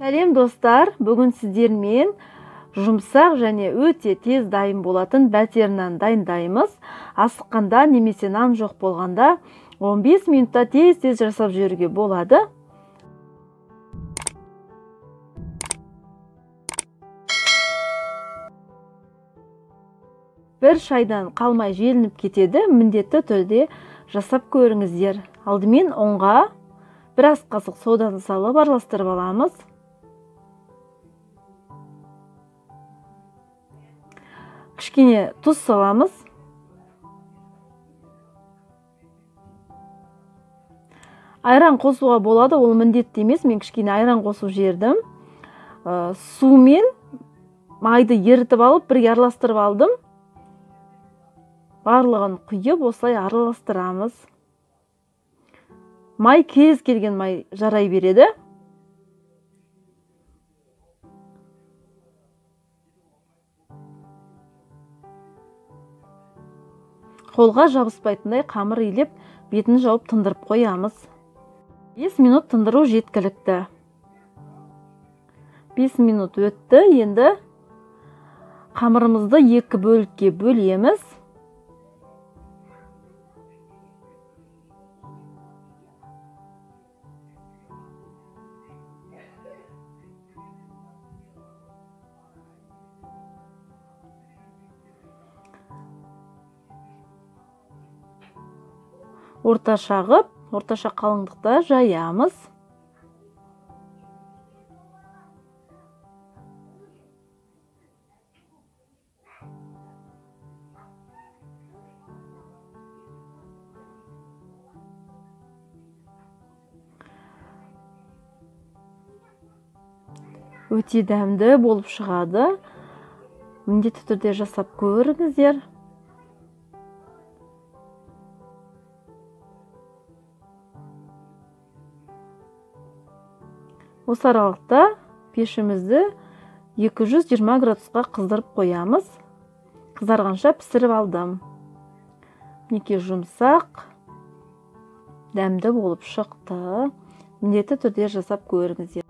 Сәлем достар, бүгін сіздермен жұмсақ және өте тез дайын болатын бәтер нан дайындаймыз. Асыққанда немесе нан жоқ болғанда 15 минутта тез жасап жіберуге болады. Бір шайдан қалмай желініп кетеді, міндетті түрде жасап көріңіздер. Алдымен ұнға бір ас қасық соданы салып араластырып аламыз. Кішкене тұз саламыз. Айран қосуға болады, ол міндетті емес, мен кішкене айран қосып жібердім. Сумен майды ерітіп алып, бірге араластырып алдым. Барлығын құйып, осылай араластырамыз. Май кез келген май жарай береді. Қолға жабыспайтындай қамыр илеп, бетін жауып тындырып қоямыз. 5 минут тындыру жеткілікті. 5 минут өтті, енді қамырымызды 2 бөлікке бөлеміз. Орташа қып, орташа қалыңдықта жаямыз. Өте дәмді болып шығады. Міндетті түрде жасап көріңіздер. Осы аралықта пешімізді 220 градусқа қыздырып қоямыз. Қызарғанша пісіріп алдым. Мінекей жұмсақ, дәмді болып шықты. Міндетті түрде жасап көріңіздер.